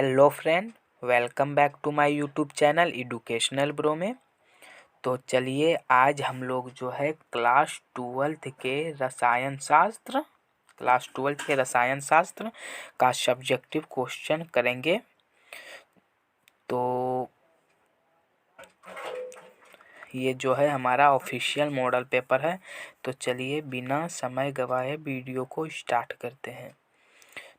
Hello friend, welcome back to my YouTube channel educational bro में। तो चलिए आज हम लोग जो है क्लास ट्वेल्थ के रसायन शास्त्र का सब्जेक्टिव क्वेश्चन करेंगे। तो ये जो है हमारा ऑफिशियल मॉडल पेपर है। तो चलिए बिना समय गवाए वीडियो को स्टार्ट करते हैं।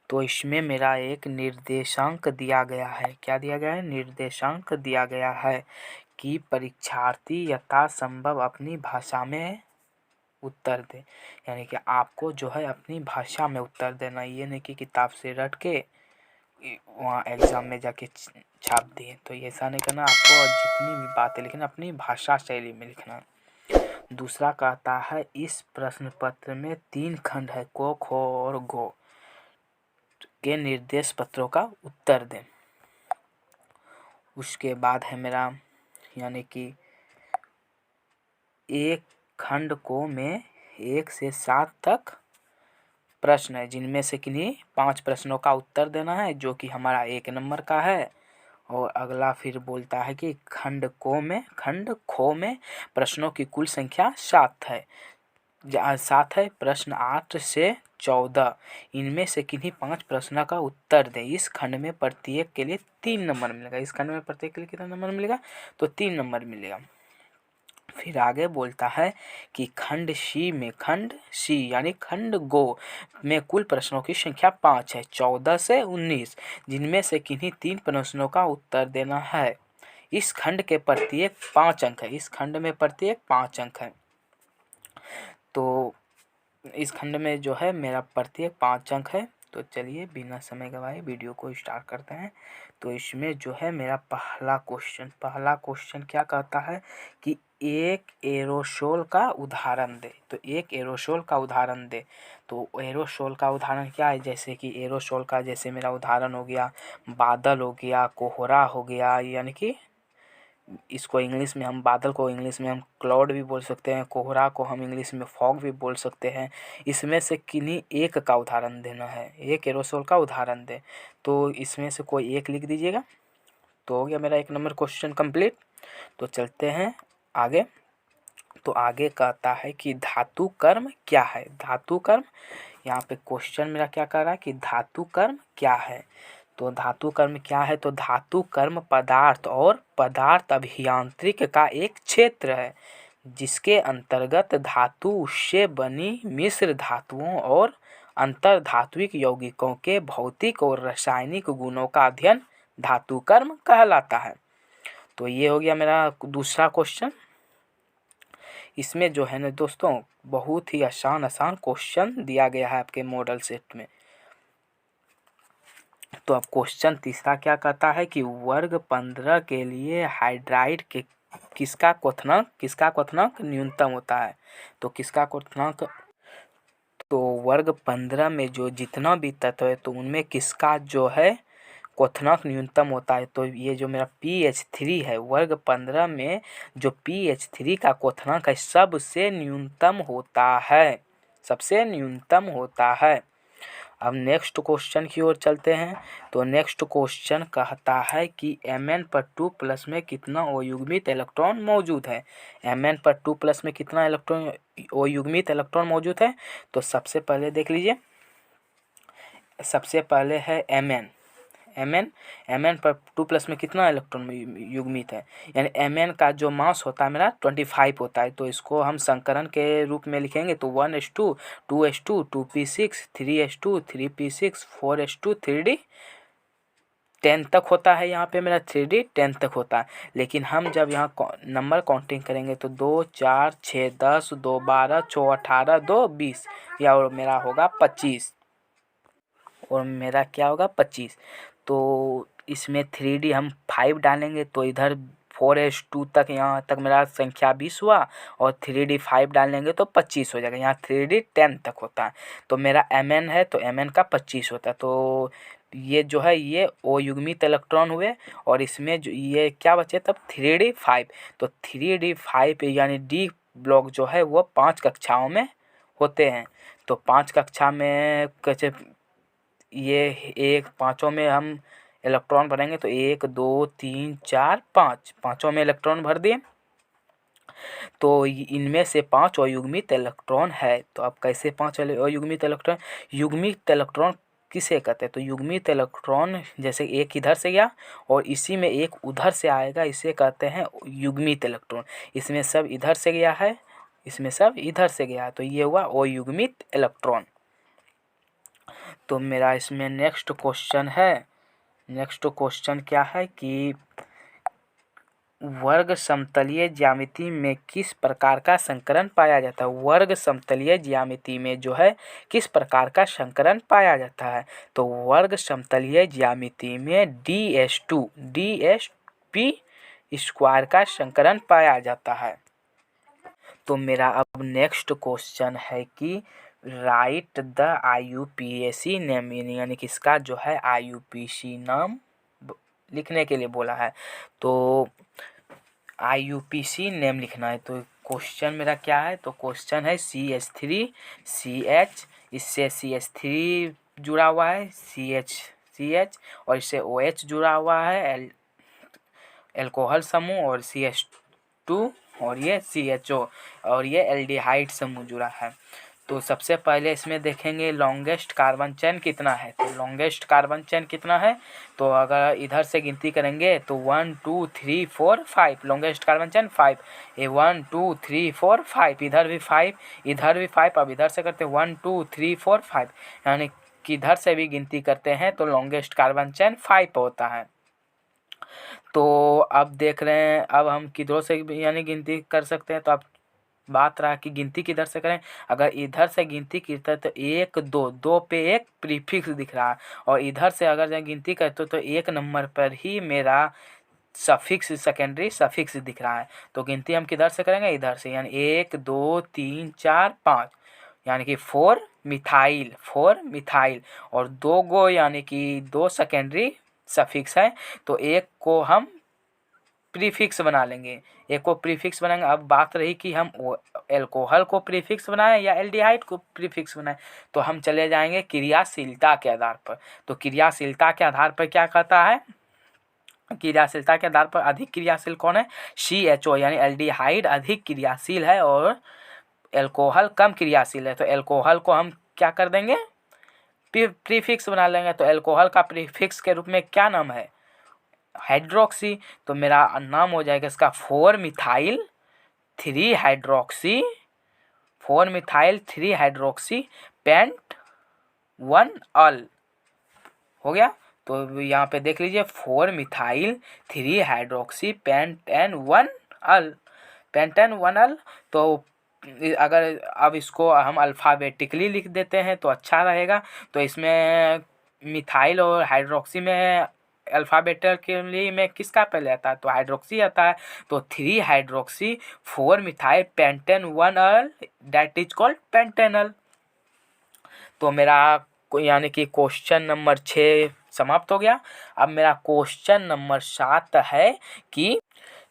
तो इसमें मेरा एक निर्देशांक दिया गया है। क्या दिया गया है? निर्देशांक दिया गया है कि परीक्षार्थी यथासंभव अपनी भाषा में उत्तर दे। यानी कि आपको जो है अपनी भाषा में उत्तर देना, ये नहीं कि किताब से रट के वहाँ एग्ज़ाम में जाके छाप दिए। तो ये ऐसा नहीं करना, आपको जितनी भी बातें लिखना अपनी भाषा शैली में लिखना। दूसरा कहता है इस प्रश्न पत्र में 3 खंड है, को, खो और गो के निर्देश पत्रों का उत्तर दें। उसके बाद है मेरा यानी कि एक खंड को में 1 से 7 तक प्रश्न है, जिनमें से किन्हीं 5 प्रश्नों का उत्तर देना है, जो कि हमारा 1 नंबर का है। और अगला फिर बोलता है कि खंड खो में प्रश्नों की कुल संख्या 7 है। 7 है। प्रश्न 8 से 14 इनमें से किन्हीं 5 प्रश्नों का उत्तर दें। इस खंड में प्रत्येक के लिए 3 नंबर मिलेगा। इस खंड में प्रत्येक के लिए कितना नंबर मिलेगा? तो 3 नंबर मिलेगा। फिर आगे बोलता है कि खंड सी यानी खंड गो में कुल प्रश्नों की संख्या 5 है, 14 से 19, जिनमें से किन्हीं 3 प्रश्नों का उत्तर देना है। इस खंड के प्रत्येक 5 अंक है। इस खंड में प्रत्येक 5 अंक है। तो इस खंड में जो है मेरा प्रत्येक 5 अंक है। तो चलिए बिना समय गवाए वीडियो को स्टार्ट करते हैं। तो इसमें जो है मेरा पहला क्वेश्चन क्या कहता है कि एक एरोसोल का उदाहरण दे। तो एक एरोसोल का उदाहरण दे। तो एरोसोल का उदाहरण क्या है? जैसे कि एरोसोल का जैसे मेरा उदाहरण हो गया बादल हो गया, कोहरा हो गया, यानी कि इसको इंग्लिश में हम बादल को इंग्लिश में हम क्लाउड भी बोल सकते हैं, कोहरा को हम इंग्लिश में फॉग भी बोल सकते हैं। इसमें से किन्हीं एक का उदाहरण देना है। एक एरोसोल का उदाहरण दे। तो इसमें से कोई एक लिख दीजिएगा। तो हो गया मेरा 1 नंबर क्वेश्चन कंप्लीट। तो चलते हैं आगे। तो आगे कहता है कि धातु कर्म क्या है। धातु कर्म, यहाँ पे क्वेश्चन मेरा क्या कर रहा है कि धातु कर्म क्या है। तो धातु कर्म क्या है? तो धातु कर्म पदार्थ और पदार्थ अभियांत्रिक का एक क्षेत्र है, जिसके अंतर्गत धातु से बनी मिश्र धातुओं और अंतर धात्विक यौगिकों के भौतिक और रासायनिक गुणों का अध्ययन धातु कर्म कहलाता है। तो ये हो गया मेरा दूसरा क्वेश्चन। इसमें जो है ना दोस्तों बहुत ही आसान क्वेश्चन दिया गया है आपके मॉडल सेट में। तो अब क्वेश्चन तीसरा क्या कहता है कि वर्ग 15 के लिए हाइड्राइड के किसका क्वथनांक न्यूनतम होता है। तो किसका क्वथनांक? तो वर्ग 15 में जो जितना भी तत्व है तो उनमें किसका जो है क्वथनांक न्यूनतम होता है। तो ये जो मेरा pH3 है, वर्ग 15 में जो pH3 का क्वथनांक है सबसे न्यूनतम होता है। अब नेक्स्ट क्वेश्चन की ओर चलते हैं। तो नेक्स्ट क्वेश्चन कहता है कि Mn/2+ में कितना अयुग्मित इलेक्ट्रॉन मौजूद है। Mn/2+ में कितना अयुग्मित इलेक्ट्रॉन मौजूद है? तो सबसे पहले देख लीजिए, सबसे पहले है Mn/2+ में कितना इलेक्ट्रॉन युग्मित है, यानी Mn का जो मास होता है मेरा 25 होता है। तो इसको हम संकरण के रूप में लिखेंगे तो 1s2 2s2 2p6 3s2 3p6 4s2 3d 10 तक होता है। यहाँ पे मेरा 3d 10 तक होता है। लेकिन हम जब यहाँ नंबर काउंटिंग करेंगे तो 2 4 6 10 2 12 6 18 2 20 या और मेरा होगा 25 और मेरा क्या होगा 25। तो इसमें 3d हम 5 डालेंगे तो इधर 4s2 तक यहाँ तक मेरा संख्या 20 हुआ और 3d 5 डालेंगे तो 25 हो जाएगा। यहाँ 3d 10 तक होता है। तो मेरा Mn है तो Mn का 25 होता है। तो ये जो है ये अयुग्मित इलेक्ट्रॉन हुए और इसमें जो ये क्या बचे तब 3d 5। तो 3d 5 यानी डी ब्लॉक जो है वो 5 कक्षाओं में होते हैं। तो 5 कक्षा में कैसे ये एक पाँचों में हम इलेक्ट्रॉन भरेंगे तो 1 2 3 4 5, पाँचों में इलेक्ट्रॉन भर दिए। तो इनमें से 5 अयुग्मित इलेक्ट्रॉन है। तो अब कैसे 5 अयुग्मित इलेक्ट्रॉन, युग्मित इलेक्ट्रॉन किसे कहते हैं? तो युग्मित इलेक्ट्रॉन जैसे एक इधर से गया और इसी में एक उधर से आएगा, इसे कहते हैं युग्मित इलेक्ट्रॉन। इसमें सब इधर से गया है, इसमें सब इधर से गया है, तो ये हुआ अयुग्मित इलेक्ट्रॉन। तो मेरा इसमें नेक्स्ट क्वेश्चन है, नेक्स्ट क्वेश्चन क्या है कि वर्ग समतलीय ज्यामिति में किस प्रकार का संकरण पाया जाता है? वर्ग समतलीय ज्यामिति में जो है किस प्रकार का संकरण पाया जाता है? तो वर्ग समतलीय ज्यामिति में DS2 DSP स्क्वायर का संकरण पाया जाता है। तो मेरा अब नेक्स्ट क्वेश्चन है कि राइट द IUPAC नेम, यानी कि इसका जो है IUPAC नाम लिखने के लिए बोला है। तो IUPAC नेम लिखना है। तो क्वेश्चन मेरा क्या है? तो क्वेश्चन है CH3CH, इससे CH3 जुड़ा हुआ है, CH और इससे OH जुड़ा हुआ है, एल्कोहल समूह, और CH2 और ये CHO और ये एल्डिहाइड समूह जुड़ा है। तो सबसे पहले इसमें देखेंगे लॉन्गेस्ट कार्बन चेन कितना है। तो लॉन्गेस्ट कार्बन चेन कितना है? तो अगर इधर से गिनती करेंगे तो 1 2 3 4 5, लॉन्गेस्ट कार्बन चेन 5, ये 1 2 3 4 5, इधर भी 5, इधर भी 5। अब इधर से करते हैं 1 2 3 4 5, यानी कि इधर से भी गिनती करते हैं तो लॉन्गेस्ट कार्बन चेन 5 होता है। तो अब देख रहे हैं, अब हम किधरों से यानी गिनती कर सकते हैं। तो अब बात रहा कि गिनती किधर से करें। अगर इधर से गिनती करते तो 1 2, 2 पे एक प्रीफिक्स दिख रहा है, और इधर से अगर गिनती करते तो 1 नंबर पर ही मेरा सफिक्स, सेकेंडरी सफिक्स दिख रहा है। तो गिनती हम किधर से करेंगे? इधर से, यानी 1 2 3 4 5, यानी कि 4 मिथाइल, 4 मिथाइल, और 2 गो यानी कि 2 सेकेंडरी सफिक्स है, तो एक को हम प्रीफिक्स बना लेंगे, एक को प्रीफिक्स बनाएंगे। अब बात रही कि हम एल्कोहल को प्रीफिक्स बनाएं या एल्डिहाइड को प्रीफिक्स बनाएं, तो हम चले जाएंगे क्रियाशीलता के आधार पर। तो क्रियाशीलता के आधार पर क्या कहता है? क्रियाशीलता के आधार पर अधिक क्रियाशील कौन है? CHO, यानी एल्डिहाइड अधिक क्रियाशील है और एल्कोहल कम क्रियाशील है। तो एल्कोहल को हम क्या कर देंगे? प्रीफिक्स बना लेंगे। तो एल्कोहल का प्रीफिक्स के रूप में क्या नाम है? हाइड्रोक्सी। तो मेरा नाम हो जाएगा इसका 4 methyl 3 hydroxy, 4 methyl 3 hydroxy pent 1 al हो गया। तो यहाँ पे देख लीजिए 4 methyl 3 hydroxy pentan 1 al, pentan 1 al. तो अगर अब इसको हम अल्फ़ाबेटिकली लिख देते हैं तो अच्छा रहेगा। तो इसमें मिथाइल और हाइड्रोक्सी में अल्फ़ाबेटिकली में किसका पहले आता है? तो हाइड्रोक्सी आता है। तो 3 hydroxy 4 methyl pentan 1 al, that is called pentanal. तो मेरा यानी कि क्वेश्चन नंबर 6 समाप्त हो गया। अब मेरा क्वेश्चन नंबर 7 है कि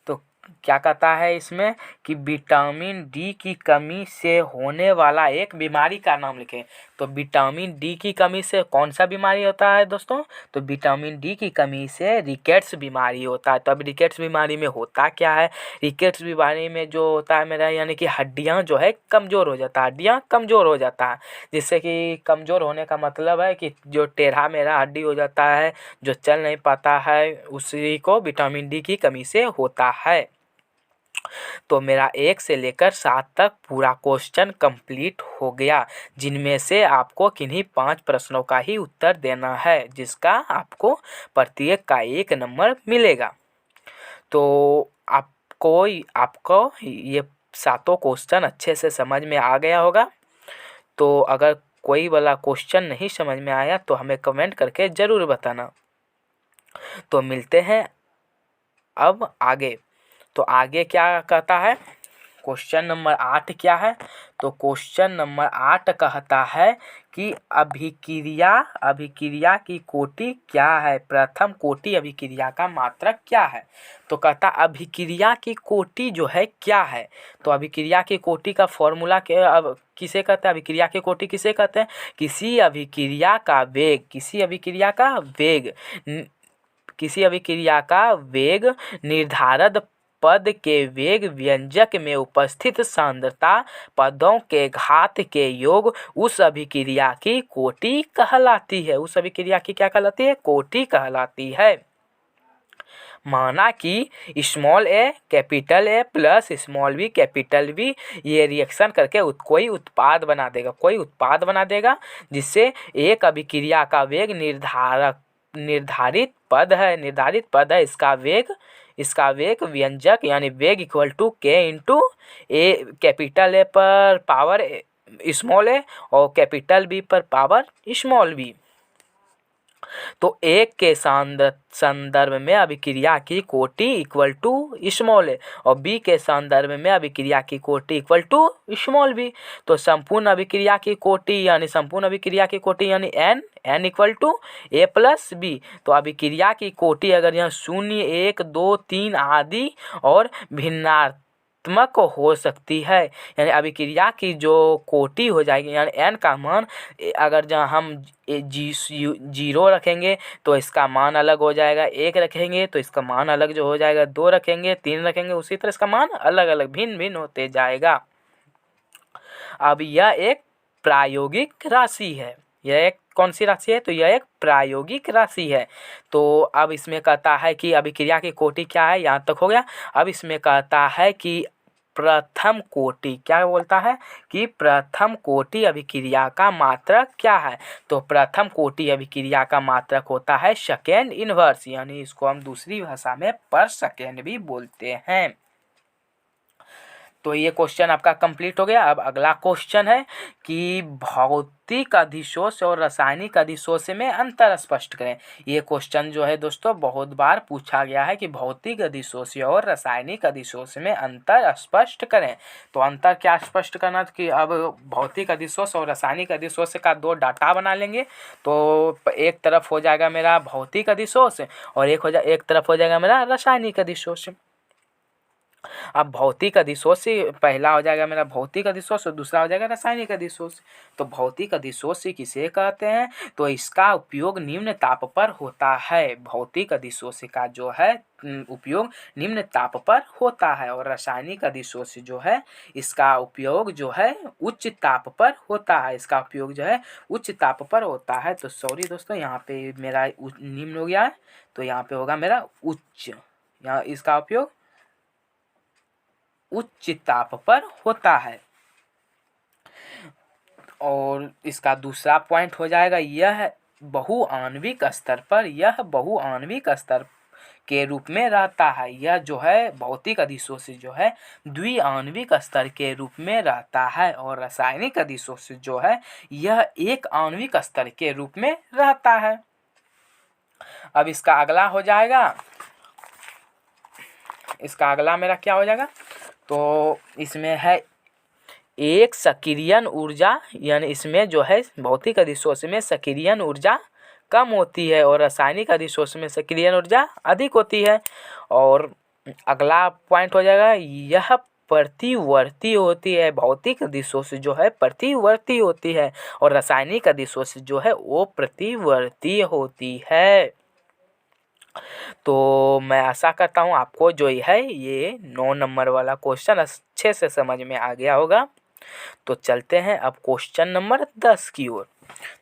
तो क्या कहता है इसमें कि विटामिन डी की कमी से होने वाला एक बीमारी का नाम लिखें। तो विटामिन डी की कमी से कौन सा बीमारी होता है दोस्तों? तो विटामिन डी की कमी से रिकेट्स बीमारी होता है। तो अब रिकेट्स बीमारी में होता क्या है? रिकेट्स बीमारी में जो होता है मेरा, यानी कि हड्डियां जो है कमज़ोर हो जाता है, हड्डियां कमज़ोर हो जाता है। जिससे कि कमज़ोर होने का मतलब है कि जो टेढ़ा मेढ़ा हड्डी हो जाता है, जो चल नहीं पाता है, उसी को विटामिन डी की कमी से होता है। तो मेरा 1 से लेकर 7 तक पूरा क्वेश्चन कंप्लीट हो गया, जिनमें से आपको किन्हीं 5 प्रश्नों का ही उत्तर देना है, जिसका आपको प्रत्येक का 1 नंबर मिलेगा। तो आपको ये 7 क्वेश्चन अच्छे से समझ में आ गया होगा। तो अगर कोई वाला क्वेश्चन नहीं समझ में आया तो हमें कमेंट करके ज़रूर बताना। तो मिलते हैं अब आगे। तो आगे क्या कहता है? क्वेश्चन नंबर 8 क्या है? तो क्वेश्चन नंबर 8 कहता है कि अभिक्रिया की कोटि क्या है? प्रथम कोटि अभिक्रिया का मात्रक क्या है? तो कहता अभिक्रिया की कोटि जो है क्या है? तो अभिक्रिया की कोटि का फॉर्मूला अब किसे कहते हैं? अभिक्रिया की कोटि किसे कहते हैं? किसी अभिक्रिया का वेग किसी अभिक्रिया का वेग निर्धारक पद के वेग व्यंजक में उपस्थित सांद्रता पदों के घात के योग उस अभिक्रिया की कोटि कहलाती है। उस अभिक्रिया की क्या कहलाती है? कोटि कहलाती है। माना कि small A capital A plus small B capital B ये रिएक्शन करके कोई उत्पाद बना देगा जिससे एक अभिक्रिया का वेग निर्धारित पद है इसका वेग व्यंजक यानी वेग इक्वल टू के इंटू ए, कैपिटल ए पर पावर स्मॉल ए और कैपिटल बी पर पावर स्मॉल बी। तो एक के संदर्भ में अभिक्रिया की कोटि इक्वल टू स्मॉल ए और बी के संदर्भ में अभिक्रिया की कोटि इक्वल टू स्मॉल बी। तो संपूर्ण अभिक्रिया की कोटि यानी n equal to A plus B. तो अभिक्रिया की कोटि अगर यहाँ 0, 1, 2, 3 आदि और भिन्नात्मक हो सकती है, यानी अभिक्रिया की जो कोटि हो जाएगी यानी n का मान अगर जहाँ हम 0 रखेंगे तो इसका मान अलग हो जाएगा, 1 रखेंगे तो इसका मान अलग जो हो जाएगा, 2 रखेंगे, 3 रखेंगे, उसी तरह इसका मान अलग अलग भिन्न होते जाएगा। अब यह एक प्रायोगिक राशि है। यह एक कौन सी राशि है? तो यह एक प्रायोगिक राशि है। तो अब इसमें कहता है कि अभिक्रिया की कोटि क्या है, यहाँ तक हो गया। अब इसमें कहता है कि प्रथम कोटि, क्या बोलता है कि प्रथम कोटि अभिक्रिया का मात्रक क्या है? तो प्रथम कोटि अभिक्रिया का मात्रक होता है सेकेंड इनवर्स, यानी इसको हम दूसरी भाषा में पर सेकेंड भी बोलते हैं। तो ये क्वेश्चन आपका कंप्लीट हो गया। अब अगला क्वेश्चन है कि भौतिक अधिशोष और रासायनिक अधिशोष में अंतर स्पष्ट करें। ये क्वेश्चन जो है दोस्तों बहुत बार पूछा गया है कि भौतिक अधिशोष और रासायनिक अधिशोष में अंतर स्पष्ट करें। तो अंतर क्या स्पष्ट करना कि अब भौतिक अधिशोष और रासायनिक अधिशोष का 2 डाटा बना लेंगे। तो एक तरफ हो जाएगा मेरा भौतिक अधिशोष और एक तरफ हो जाएगा मेरा रासायनिक अधिशोष। अब भौतिक अधिशोष पहला हो जाएगा मेरा भौतिक अधिशोष और दूसरा हो जाएगा रासायनिक अधिशोष। तो भौतिक अधिशोष किसे कहते हैं? तो इसका उपयोग निम्न ताप पर होता है। भौतिक अधिशोष का जो है उपयोग निम्न ताप पर होता है और रासायनिक अधिशोष जो है इसका उपयोग जो है उच्च ताप पर होता है। तो सॉरी दोस्तों, यहाँ पे मेरा निम्न हो गया है, तो यहाँ पे होगा मेरा उच्च। यहाँ इसका उपयोग उच्च ताप पर होता है। और इसका दूसरा पॉइंट हो जाएगा यह बहुआण्विक स्तर के रूप में रहता है। यह जो है भौतिक अधिशोष जो है द्विआण्विक स्तर के रूप में रहता है और रासायनिक अधिशोष जो है यह एक आणविक स्तर के रूप में रहता है। अब इसका अगला हो जाएगा, इसका अगला मेरा क्या हो जाएगा? तो इसमें है एक सक्रियण ऊर्जा, यानी इसमें जो है भौतिक अधिशोष में सक्रियण ऊर्जा कम होती है और रासायनिक अधिशोष में सक्रियण ऊर्जा अधिक होती है। और अगला पॉइंट हो जाएगा यह प्रतिवर्ती होती है। भौतिक अधिशोष जो है प्रतिवर्ती होती है और रासायनिक अधिशोष जो है वो प्रतिवर्ती होती है। तो मैं आशा करता हूँ आपको जो है ये 9 नंबर वाला क्वेश्चन अच्छे से समझ में आ गया होगा। तो चलते हैं अब क्वेश्चन नंबर 10 की ओर।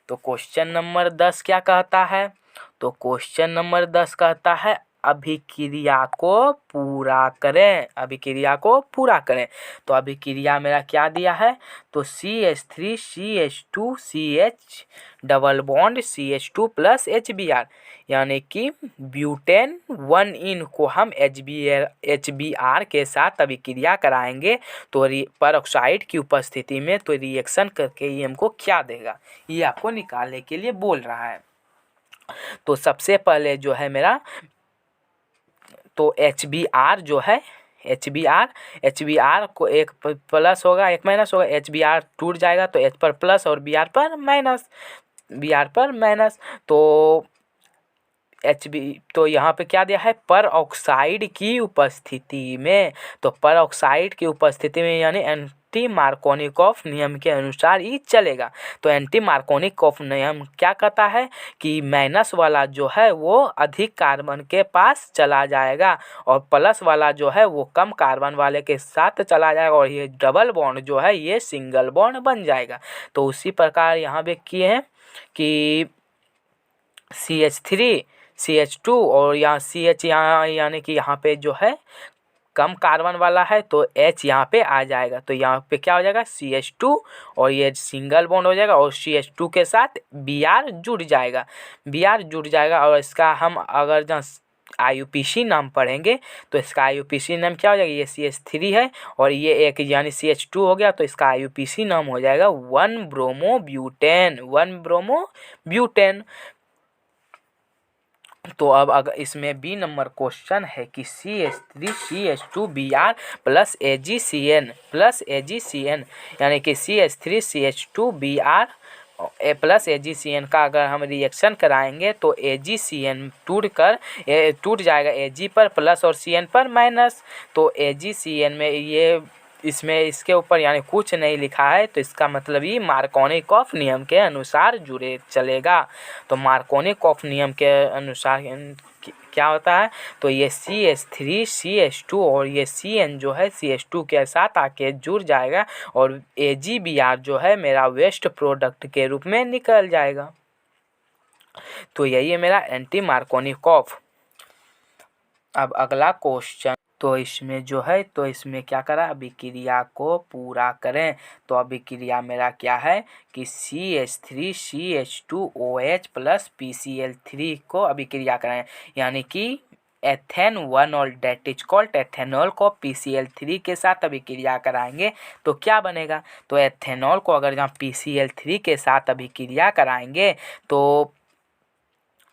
तो क्वेश्चन नंबर 10 क्या कहता है? तो क्वेश्चन नंबर 10 कहता है अभिक्रिया को पूरा करें। तो अभिक्रिया मेरा क्या दिया है? तो CH3 CH2 CH double bond CH2 plus HBr, यानी कि ब्यूटेन 1 को हम HBr के साथ अभिक्रिया कराएंगे तो परऑक्साइड की उपस्थिति में तो रिएक्शन करके ये हमको क्या देगा, ये आपको निकालने के लिए बोल रहा है। तो सबसे पहले जो है मेरा तो HBr जो है HBr को एक प्लस होगा एक माइनस होगा, HBr टूट जाएगा तो H पर प्लस और Br पर माइनस। तो तो यहाँ पे क्या दिया है? परऑक्साइड की उपस्थिति में। तो परऑक्साइड की उपस्थिति में यानी एंटी मार्कोनिकॉफ नियम के अनुसार ही चलेगा। तो एंटी मार्कोनिकॉफ नियम क्या कहता है कि माइनस वाला जो है वो अधिक कार्बन के पास चला जाएगा और प्लस वाला जो है वो कम कार्बन वाले के साथ चला जाएगा और ये डबल बॉन्ड जो है ये सिंगल बॉन्ड बन जाएगा। तो उसी प्रकार यहाँ पे किए हैं कि CH3 CH2 और यहाँ CH यहाँ यानी कि यहाँ पे जो है कम कार्बन वाला है तो H यहाँ पे आ जाएगा। तो यहाँ पे क्या हो जाएगा CH2 और ये सिंगल बॉन्ड हो जाएगा और CH2 के साथ Br जुड़ जाएगा, Br जुड़ जाएगा। और इसका हम अगर जहाँ IUPAC नाम पढ़ेंगे तो इसका IUPAC नाम क्या हो जाएगा, ये CH3 है और ये एक यानी CH2 हो गया तो इसका IUPAC नाम हो जाएगा 1 ब्रोमोब्यूटेन। तो अब अगर इसमें बी नंबर क्वेश्चन है कि CH3 CH2 Br plus AgCN यानी कि CH3 CH2 Br plus AgCN का अगर हम रिएक्शन कराएंगे तो AgCN टूट जाएगा Ag पर प्लस और Cn पर माइनस। तो AgCN में ये इसमें इसके ऊपर यानी कुछ नहीं लिखा है तो इसका मतलब ये मार्कोनिकॉफ नियम के अनुसार जुड़े चलेगा। तो मार्कोनिकॉफ नियम के अनुसार क्या होता है तो ये CH3 CH2 और ये Cn जो है CH2 के साथ आके जुड़ जाएगा और AgBr जो है मेरा वेस्ट प्रोडक्ट के रूप में निकल जाएगा। तो यही है मेरा एंटी मार्कोनिकॉफ। अब अगला क्वेश्चन तो इसमें जो है तो इसमें क्या करा अभिक्रिया को पूरा करें। तो अभिक्रिया मेरा क्या है कि CH3 CH2OH प्लस PCl3 को अभिक्रिया करें यानी कि एथेन-1 डेट इज कॉल्ड एथेनॉल को PCl3 के साथ अभिक्रिया कराएंगे तो क्या बनेगा। तो एथेनॉल को अगर यहाँ PCl3 के साथ अभिक्रिया कराएंगे तो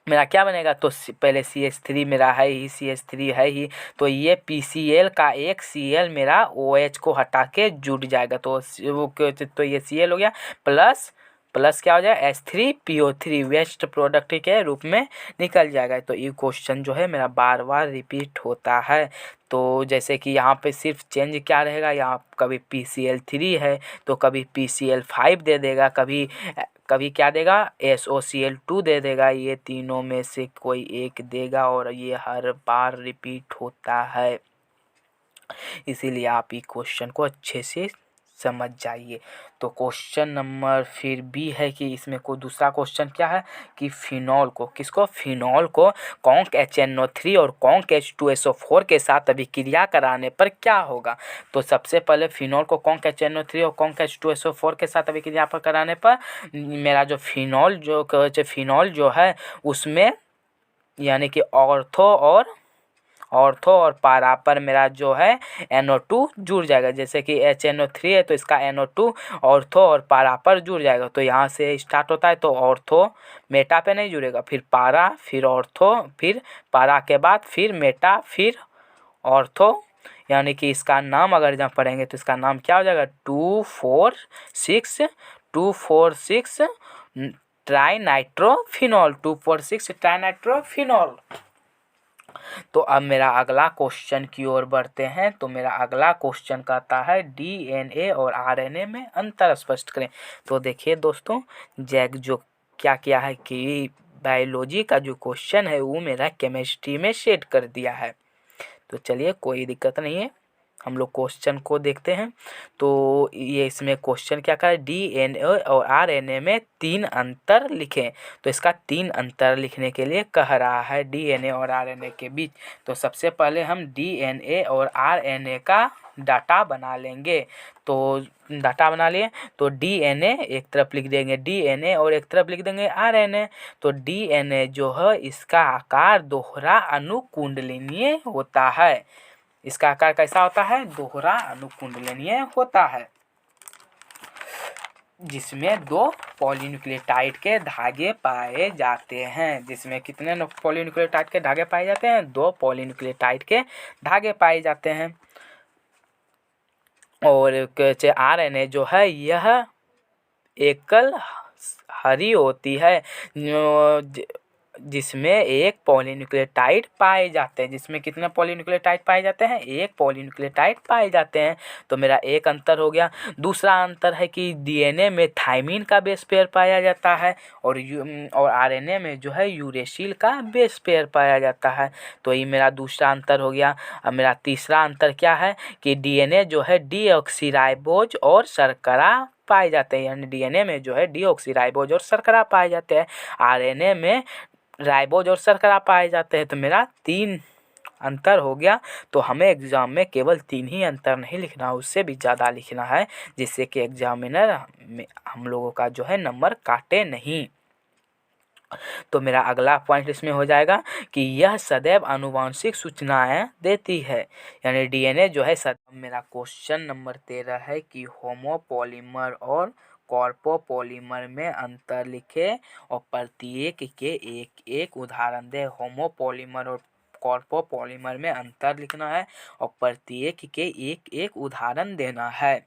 मेरा क्या बनेगा। तो पहले CH3 मेरा है ही, CH3 है ही तो ये PCl का एक Cl मेरा OH को हटा के जुड़ जाएगा तो ये Cl हो गया प्लस क्या हो जाएगा H3PO3 वेस्ट प्रोडक्ट के रूप में निकल जाएगा। तो ये क्वेश्चन जो है मेरा बार बार रिपीट होता है। तो जैसे कि यहाँ पे सिर्फ चेंज क्या रहेगा, यहाँ कभी PCl3 है तो कभी PCl5 दे देगा, कभी क्या देगा SOCl2 दे देगा, ये तीनों में से कोई एक देगा और ये हर बार रिपीट होता है। इसीलिए आप ये क्वेश्चन को अच्छे से समझ जाइए। तो क्वेश्चन नंबर फिर बी है कि इसमें कोई दूसरा क्वेश्चन क्या है कि फिनॉल को फिनॉल को कॉन्क HNO3 और कॉन्क H2SO4 के साथ अभिक्रिया कराने पर क्या होगा। तो सबसे पहले फिनॉल को कॉन्क HNO3 और कॉन्क H2SO4 के साथ अभिक्रिया पर कराने पर मेरा जो फिनॉल जो है उसमें यानी कि ऑर्थो और पारा पर मेरा जो है NO2 जुड़ जाएगा। जैसे कि HNO3 है तो इसका NO2 ऑर्थो और पारा पर जुड़ जाएगा। तो यहाँ से स्टार्ट होता है तो ऑर्थो मेटा पे नहीं जुड़ेगा, फिर पारा, फिर ऑर्थो, फिर पारा के बाद फिर मेटा, फिर ऑर्थो, यानी कि इसका नाम अगर जहाँ पढ़ेंगे तो इसका नाम क्या हो जाएगा 2,4,6 ट्राइनाइट्रोफिनॉल 2,4,6 ट्राइनाइट्रोफिनॉल। तो अब मेरा अगला क्वेश्चन की ओर बढ़ते हैं। तो मेरा अगला क्वेश्चन कहता है DNA और RNA में अंतर स्पष्ट करें। तो देखिए दोस्तों, जो क्या किया है कि बायोलॉजी का जो क्वेश्चन है वो मेरा केमिस्ट्री में सेट कर दिया है। तो चलिए कोई दिक्कत नहीं है, हम लोग क्वेश्चन को देखते हैं। तो ये इसमें क्वेश्चन क्या कहा है DNA और RNA में 3 अंतर लिखें। तो इसका 3 अंतर लिखने के लिए कह रहा है DNA और RNA के बीच। तो सबसे पहले हम DNA और RNA का डाटा बना लेंगे। तो डाटा बना लिए तो DNA एक तरफ लिख देंगे DNA और एक तरफ लिख देंगे RNA। तो DNA जो है इसका आकार दोहरा अनुकुंडलिनीय होता है। इसका आकार कैसा होता है, दोहरा अनुकुंडलिनीय होता है, जिसमें 2 पॉलीन्यूक्लियोटाइड के धागे पाए जाते हैं। जिसमें कितने पॉलीन्यूक्लियोटाइड के धागे पाए जाते हैं, 2 पॉलीन्यूक्लियोटाइड के धागे पाए जाते हैं। और RNA जो है यह एकल हरी होती है। जिसमें एक पॉलीन्यूक्लियोटाइड पाए जाते हैं। जिसमें कितने पॉलीन्यूक्लियोटाइड पाए जाते हैं? एक पॉलीन्यूक्लियोटाइड पाए जाते हैं। तो मेरा एक अंतर हो गया। दूसरा अंतर है कि डीएनए में थाइमिन का बेस पेयर पाया जाता है और आरएनए में जो है यूरेसिल का बेस पेयर पाया जाता है। तो ये मेरा दूसरा अंतर हो गया। अब मेरा तीसरा अंतर क्या है कि डीएनए जो है डीऑक्सीराइबोज और शर्करा पाए जाते हैं, यानी डीएनए में जो है डीऑक्सीराइबोज और शर्करा पाए जाते हैं, आरएनए में राइबोज और शर्करा पाए जाते हैं। तो मेरा 3 अंतर हो गया। तो हमें एग्जाम में केवल 3 ही अंतर नहीं लिखना, उससे भी ज़्यादा लिखना है, जिससे कि एग्जामिनर हम लोगों का जो है नंबर काटे नहीं। तो मेरा अगला पॉइंट इसमें हो जाएगा कि यह सदैव आनुवांशिक सूचनाएं देती है, यानी डीएनए जो है मेरा क्वेश्चन नंबर 13 है कि होमोपॉलीमर और कॉर्पोपॉलीमर में अंतर लिखे और प्रत्येक के एक एक उदाहरण दे। होमोपॉलीमर और कॉर्पोपॉलीमर में अंतर लिखना है और प्रत्येक के एक एक उदाहरण देना है।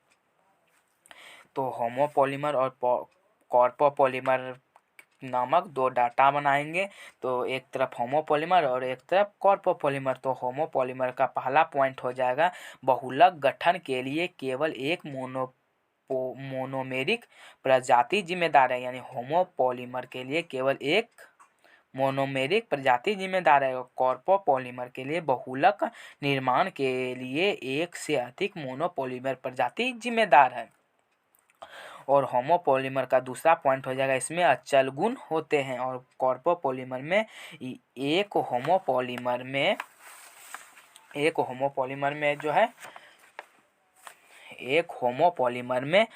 तो होमोपॉलीमर और कॉर्पोपॉलीमर नामक 2 डाटा बनाएंगे। तो एक तरफ होमोपॉलीमर और एक तरफ कॉर्पोपॉलीमर। तो होमोपॉलीमर का पहला पॉइंट हो जाएगा, बहुलक गठन के लिए केवल एक मोनोमेरिक प्रजाति जिम्मेदार है, यानी होमोपॉलीमर के लिए केवल एक मोनोमेरिक प्रजाति जिम्मेदार है और कॉर्पोपॉलीमर के लिए बहुलक निर्माण के लिए एक से अधिक मोनोपॉलीमर प्रजाति जिम्मेदार है। और होमोपॉलीमर का दूसरा पॉइंट हो जाएगा, इसमें अचल गुण होते हैं और कॉर्पोपॉलीमर में एक होमोपॉलीमर में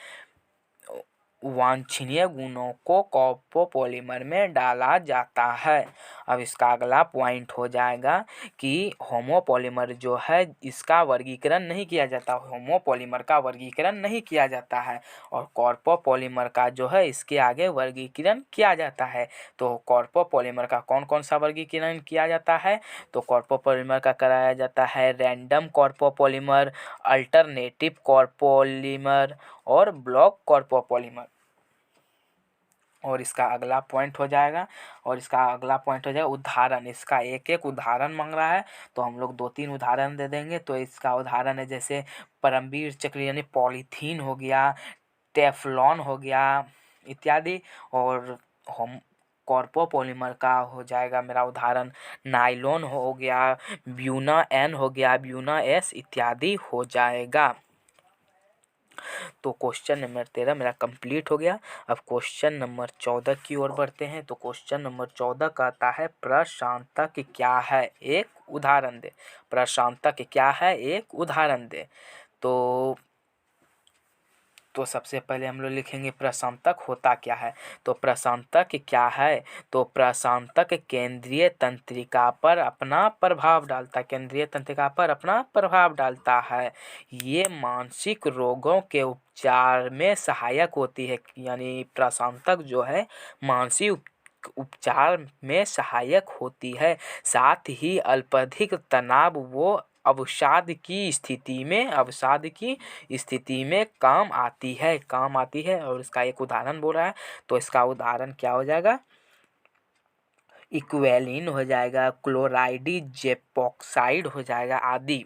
वांछनीय गुणों को कॉर्पोपॉलीमर में डाला जाता है। अब इसका अगला पॉइंट हो जाएगा कि होमोपॉलीमर जो है इसका वर्गीकरण नहीं किया जाता, होमोपॉलीमर का वर्गीकरण नहीं किया जाता है और कॉर्पोपॉलीमर का जो है इसके आगे वर्गीकरण किया जाता है। तो कॉर्पोपॉलीमर का कौन कौन सा वर्गीकरण किया जाता है? तो कॉर्पोपॉलीमर का कराया जाता है रैंडम कॉर्पोपॉलीमर, अल्टरनेटिव कॉर्पोपॉलीमर और ब्लॉक कॉर्पोपॉलीमर। और इसका अगला पॉइंट हो जाएगा उदाहरण। इसका एक एक उदाहरण मांग रहा है, तो हम लोग 2-3 उदाहरण दे देंगे। तो इसका उदाहरण है जैसे परमवीर चक्र यानी पॉलीथीन हो गया, टेफ्लॉन हो गया इत्यादि। और हम कॉर्पोपॉलीमर का हो जाएगा मेरा उदाहरण नायलॉन हो गया, ब्यूना एन हो गया, ब्यूना एस इत्यादि हो जाएगा। तो क्वेश्चन नंबर 13 मेरा कंप्लीट हो गया। अब क्वेश्चन नंबर 14 की ओर बढ़ते हैं। तो क्वेश्चन नंबर 14 कहता है प्रशांतक क्या है, एक उदाहरण दे। प्रशांतक क्या है, एक उदाहरण दे। तो सबसे पहले हम लोग लिखेंगे प्रशांतक होता क्या है। तो प्रशांतक क्या है? तो प्रशांतक केंद्रीय तंत्रिका पर अपना प्रभाव डालता है। ये मानसिक रोगों के उपचार में सहायक होती है, यानी प्रशांतक जो है मानसिक उपचार में सहायक होती है। साथ ही अल्पाधिक तनाव वो अवसाद की स्थिति में काम आती है। और इसका एक उदाहरण बोल रहा है, तो इसका उदाहरण क्या हो जाएगा? इक्वेलिन हो जाएगा, क्लोराइडी जेपोक्साइड हो जाएगा आदि।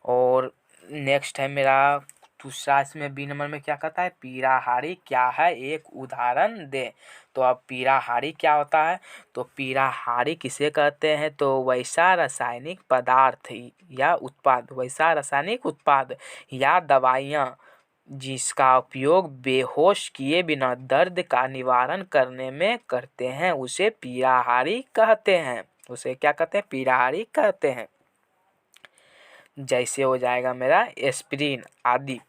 और नेक्स्ट है मेरा दूसरा, इसमें बी नंबर में क्या कहता है, पीराहारी क्या है, एक उदाहरण दे। तो अब पीराहारी क्या होता है? तो पीराहारी किसे कहते हैं? तो वैसा रासायनिक उत्पाद या दवाइयाँ जिसका उपयोग बेहोश किए बिना दर्द का निवारण करने में करते हैं, उसे पीराहारी कहते हैं। उसे क्या कहते हैं? पीराहारी कहते हैं। जैसे हो जाएगा मेरा एस्पिरिन आदि।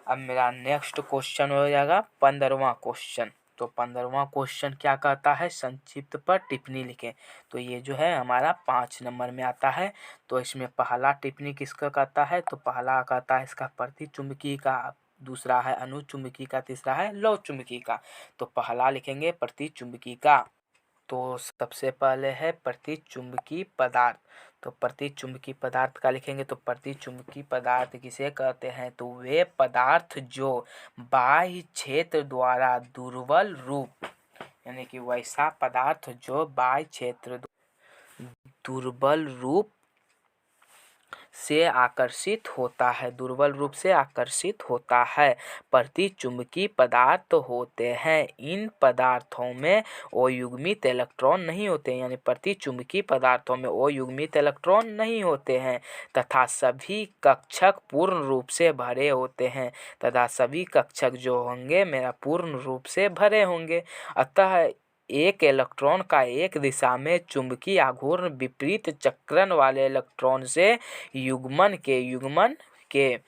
अब मेरा नेक्स्ट क्वेश्चन हो जाएगा 15वां क्वेश्चन। तो 15वां क्वेश्चन क्या कहता है? संक्षिप्त पर टिप्पणी लिखें। तो ये जो है हमारा 5 नंबर में आता है। तो इसमें पहला टिप्पणी किसका कहता है? तो पहला कहता है इसका प्रतिचुंबकी का, दूसरा है अनुचुंबकी का, तीसरा है लौ चुंबकी का। तो पहला लिखेंगे प्रतिचुंबकी का। तो सबसे पहले है प्रतिचुंबकी पदार्थ। तो प्रतिचुंबकी पदार्थ का लिखेंगे। तो प्रतिचुंबकी पदार्थ किसे कहते हैं? तो वे पदार्थ जो बाह्य क्षेत्र द्वारा दुर्बल रूप यानी कि वैसा पदार्थ जो बाह्य क्षेत्र दुर्बल रूप से आकर्षित होता है, दुर्बल रूप से आकर्षित होता है, प्रतिचुंबकीय पदार्थ होते हैं। इन पदार्थों में अयुग्मित इलेक्ट्रॉन नहीं होते, यानी प्रतिचुंबकीय पदार्थों में अयुग्मित इलेक्ट्रॉन नहीं होते हैं तथा सभी कक्षक पूर्ण रूप से भरे होते हैं, तथा सभी कक्षक जो होंगे मेरा पूर्ण रूप से भरे होंगे। अतः एक इलेक्ट्रॉन का एक दिशा में चुंबकीय आघूर्ण विपरीत चक्रण वाले इलेक्ट्रॉन से युग्मन के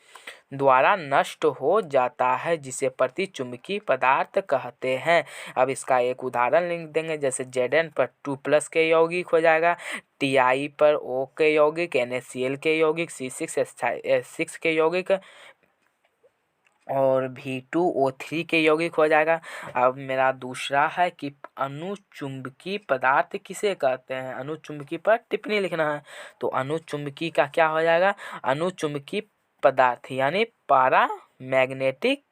द्वारा नष्ट हो जाता है, जिसे प्रतिचुंबकीय पदार्थ कहते हैं। अब इसका एक उदाहरण लिख देंगे, जैसे Zn पर 2+ के यौगिक हो जाएगा, Ti पर O के यौगिक, NaCl के यौगिक, C6H6 के यौगिक और V2O3 के यौगिक हो जाएगा। अब मेरा दूसरा है कि अनुचुंबकीय पदार्थ किसे कहते हैं, अनुचुंबकीय पर टिप्पणी लिखना है। तो अनुचुंबकीय का क्या हो जाएगा, अनुचुंबकीय पदार्थ यानी पैरामैग्नेटिक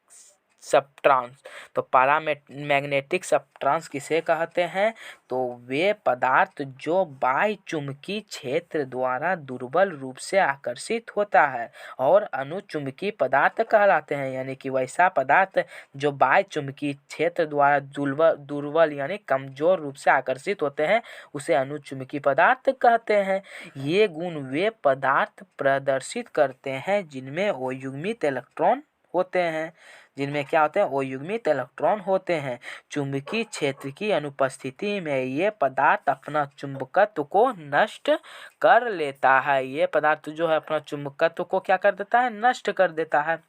सब्सटेंस। तो पैरामैग्नेटिक सब्सटेंस किसे कहते हैं, तो वे पदार्थ जो बाह्य चुंबकीय क्षेत्र द्वारा दुर्बल रूप से आकर्षित होता है और अनुचुंबकीय पदार्थ कहलाते हैं, यानी कि वैसा पदार्थ जो बाह्य चुंबकीय क्षेत्र द्वारा दुर्बल यानी कमजोर रूप से आकर्षित होते हैं उसे अनुचुंबकीय पदार्थ कहते हैं। ये गुण वे पदार्थ प्रदर्शित करते हैं जिनमें अयुग्मित इलेक्ट्रॉन होते हैं, जिनमें क्या होते हैं, अयुग्मित इलेक्ट्रॉन होते हैं। चुंबकीय क्षेत्र की अनुपस्थिति में ये पदार्थ अपना चुंबकत्व को नष्ट कर लेता है, ये पदार्थ जो है अपना चुंबकत्व को क्या कर देता है, नष्ट कर देता है।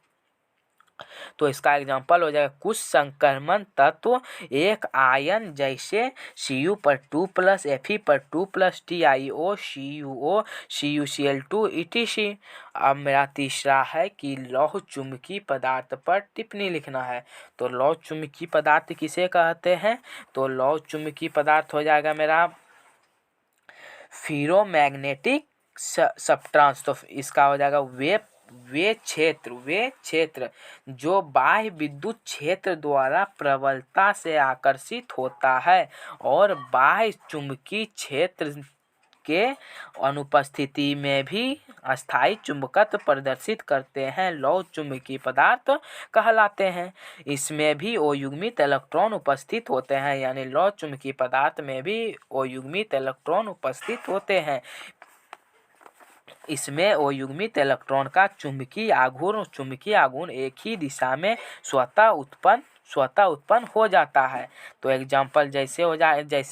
तो इसका एग्जाम्पल हो जाएगा कुछ संक्रमण तत्व एक आयन जैसे Cu पर 2+, Fe पर 2+, TiO, CuO, CuCl2 etc। अब मेरा तीसरा है कि लौह चुंबकीय पदार्थ पर टिप्पणी लिखना है। तो लौह चुंबकीय पदार्थ किसे कहते हैं, तो लौह चुंबकीय पदार्थ हो जाएगा मेरा फेरोमैग्नेटिक सब्सटेंस। तो इसका हो जाएगा वे क्षेत्र जो बाह्य विद्युत क्षेत्र द्वारा प्रबलता से आकर्षित होता है और बाह्य चुंबकीय क्षेत्र के अनुपस्थिति में भी अस्थायी चुंबकत्व प्रदर्शित करते हैं, लौह चुंबकीय पदार्थ कहलाते हैं। इसमें भी अयुग्मित इलेक्ट्रॉन उपस्थित होते हैं, यानी लौह चुंबकीय पदार्थ में भी अयुग्मित इलेक्ट्रॉन उपस्थित होते हैं। इसमें अयुग्मित इलेक्ट्रॉन का चुंबकीय आघूर्ण एक ही दिशा में स्वतः उत्पन्न हो जाता है। तो एग्जाम्पल जैसे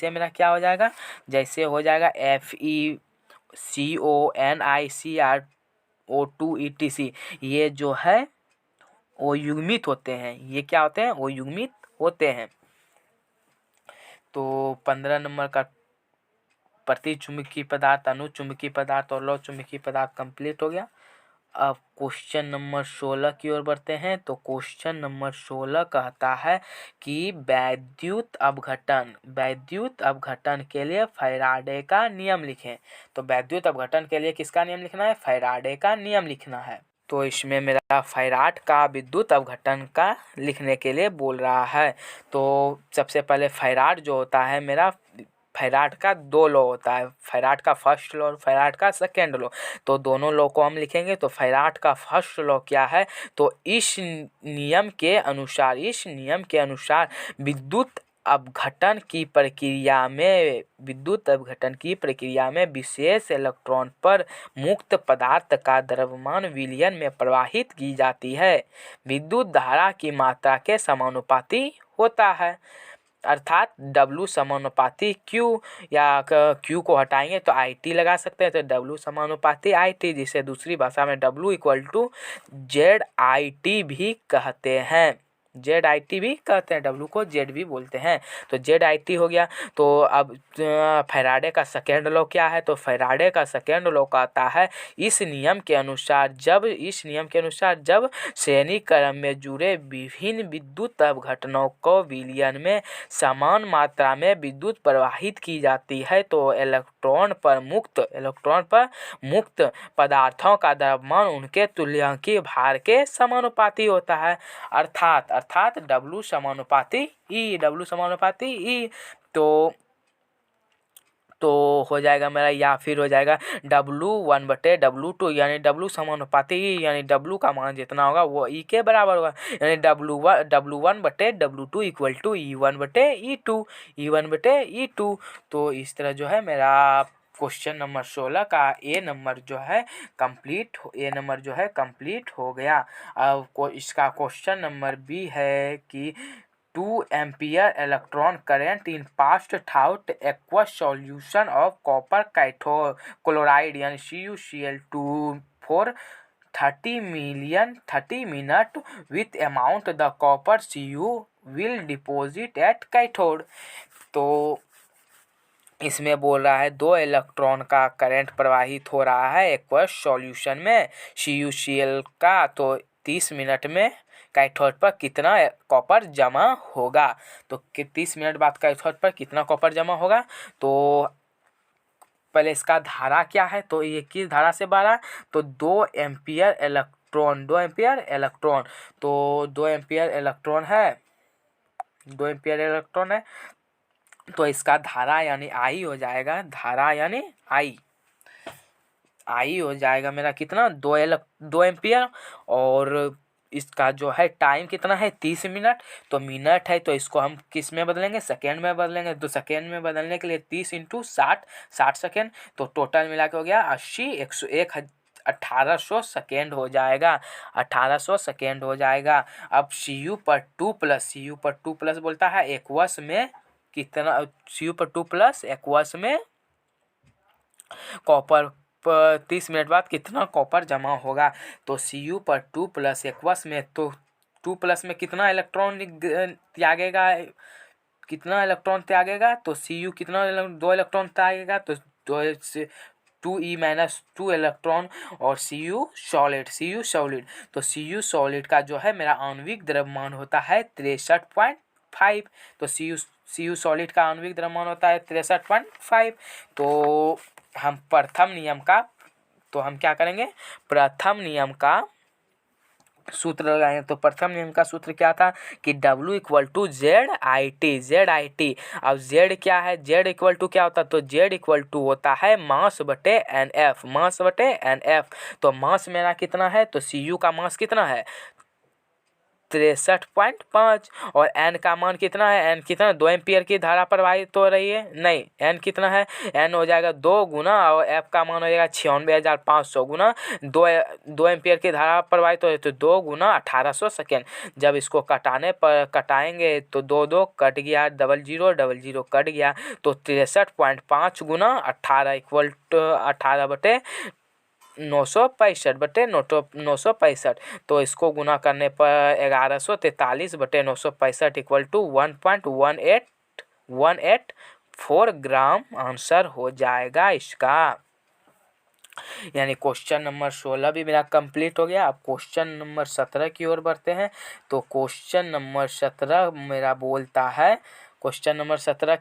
मेरा क्या हो जाएगा, जैसे हो जाएगा FeCO NiCrO2 etc। ये जो है अयुग्मित होते हैं, ये क्या होते हैं, अयुग्मित होते हैं। तो 15 नंबर का प्रतिचुंबकीय पदार्थ, अनुचुंबकीय पदार्थ और लौह चुंबकीय पदार्थ कंप्लीट हो गया। अब क्वेश्चन नंबर 16 की ओर बढ़ते हैं। तो क्वेश्चन नंबर 16 कहता है कि वैद्युत अपघटन के लिए फैराडे का नियम लिखें। तो वैद्युत अपघटन के लिए किसका नियम लिखना है, फैराडे का नियम लिखना है। तो इसमें मेरा फैराड का विद्युत अपघटन का लिखने के लिए बोल रहा है। तो सबसे पहले फैराड जो होता है मेरा, फैराड का 2 लॉ होता है, फैराड का फर्स्ट लॉ और फैराड का सेकेंड लॉ। तो दोनों लॉ को हम लिखेंगे। तो फैराड का फर्स्ट लॉ क्या है, तो इस नियम के अनुसार विद्युत अपघटन की प्रक्रिया में विशेष इलेक्ट्रॉन पर मुक्त पदार्थ का द्रव्यमान विलयन में प्रवाहित की जाती है, विद्युत धारा की मात्रा के समानुपाती होता है। अर्थात W समानुपाती Q, या Q को हटाएंगे तो IT लगा सकते हैं, तो W समानुपाती IT, जिसे दूसरी भाषा में W = ZIT भी कहते हैं, ZIT भी कहते हैं, W को Z भी बोलते हैं। तो ZIT हो गया। तो अब फैराडे का सेकेंड लॉ क्या है, तो फैराडे का सेकेंड लॉ कहता है इस नियम के अनुसार जब श्रेणी क्रम में जुड़े विभिन्न विद्युत अपघटनों को विलयन में समान मात्रा में विद्युत प्रवाहित की जाती है तो इलेक्ट्रॉन पर मुक्त पदार्थों का द्रव्यमान उनके तुल्यांकीय भार के समानुपाती होता है। अर्थात अर्थात W समानुपाती E, W समानुपाती E। तो हो जाएगा मेरा, या फिर हो जाएगा W1/W2, यानी W समानुपाती E, यानी W का मान जितना होगा वो E के बराबर होगा, यानी W1/W2 equal to E1/E2, E1/E2। तो इस तरह जो है मेरा क्वेश्चन नंबर 16 का ए नंबर जो है कंप्लीट हो गया। अब इसका क्वेश्चन नंबर बी है कि 2 ampere electron current in passed through aqueous solution of copper chloride यानी CuCl2 for 30 minutes with amount the copper Cu will deposit at cathode। तो इसमें बोल रहा है 2 इलेक्ट्रॉन का करंट प्रवाहित हो रहा है एक्वस सॉल्यूशन में CuCl का, तो 30 मिनट में कैथोड पर कितना कॉपर जमा होगा। तो 30 मिनट बाद कैथोड पर कितना कॉपर जमा होगा। तो पहले इसका धारा क्या है, तो ये किस धारा से बह रहा है, तो 2 एम्पियर इलेक्ट्रॉन, तो 2 एम्पियर इलेक्ट्रॉन है, तो इसका धारा यानी आई हो जाएगा, धारा यानी आई हो जाएगा मेरा कितना 2 एम्पियर। और इसका जो है टाइम कितना है 30 मिनट, तो मिनट है तो इसको हम किस में बदलेंगे, सेकेंड में बदलेंगे। तो सेकेंड में बदलने के लिए 30 × 60 सेकेंड, तो टोटल मिला के हो गया 80, 101, 1800 सेकेंड हो जाएगा, 1800 सेकेंड हो जाएगा। अब Cu/2+ बोलता है एक्वस में कितना, Cu/2+ एक्वस में कॉपर 30 मिनट बाद कितना कॉपर जमा होगा। तो Cu/2+ एक्वस में, तो 2+ में कितना इलेक्ट्रॉन त्यागेगा, तो Cu कितना 2 इलेक्ट्रॉन त्यागेगा, तो 2e-2 इलेक्ट्रॉन। और Cu सॉलिड, तो Cu सॉलिड का जो है मेरा आणविक द्रव्यमान होता है 63.5। तो Cu सॉलिड का आणविक द्रव्यमान होता है 63.5। तो हम क्या करेंगे, प्रथम नियम का सूत्र लगाएंगे। तो प्रथम नियम का सूत्र क्या था कि W = ZIT। अब Z क्या है, Z = क्या होता है, तो Z = होता है मास/NF। तो मास मेरा कितना है, तो Cu का मास कितना है 63.5, और N का मान कितना है, N कितना 2 एम्पियर की धारा प्रवाहित हो रही है, नहीं N कितना है, N हो जाएगा 2 गुना, और F का मान हो जाएगा 96,500 गुना 2 एम्पियर की धारा प्रवाहित हो रही है, तो 2 गुना 1800 सेकेंड। जब इसको कटाएंगे तो 2 कट गया, 00 कट गया, तो 63.5 गुना 18 = 18/965 तो इसको गुना करने पर 1143/965 = 1.184 ग्राम आंसर हो जाएगा इसका। यानी क्वेश्चन नंबर 16 भी मेरा कंप्लीट हो गया। अब क्वेश्चन नंबर 17 की ओर बढ़ते हैं। तो क्वेश्चन नंबर 17 मेरा बोलता है, क्वेश्चन नंबर 17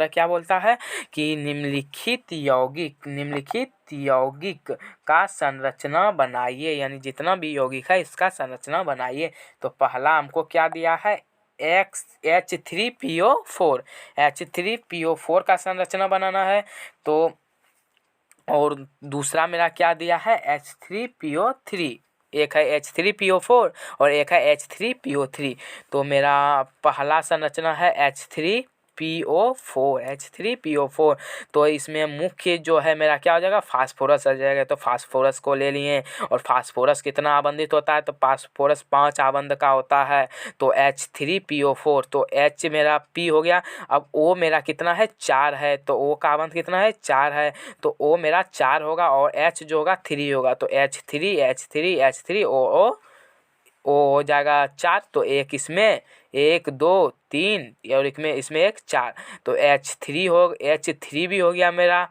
क्या बोलता है कि निम्नलिखित यौगिक का संरचना बनाइए, यानी जितना भी यौगिक है इसका संरचना बनाइए। तो पहला हमको क्या दिया है, H3PO4 का संरचना बनाना है। तो और दूसरा मेरा क्या दिया है H3PO3, एक है H3PO4 और एक है H3PO3। तो मेरा पहला संरचना है H3PO4। तो इसमें मुख्य जो है मेरा क्या हो जाएगा, फास्फोरस आ जाएगा। तो फास्फोरस को ले लिए, और फास्फोरस कितना आबंधित होता है, तो फास्फोरस 5 आबंध का होता है। तो H3PO4, तो H मेरा P हो गया। अब O मेरा कितना है 4 है, तो O का आबंध कितना है 4 है, तो O मेरा 4 होगा, और H जो होगा 3 होगा। तो H3 O हो जाएगा 4। तो एक इसमें 1 2 3 और इसमें 1 4, तो H3 भी हो गया मेरा,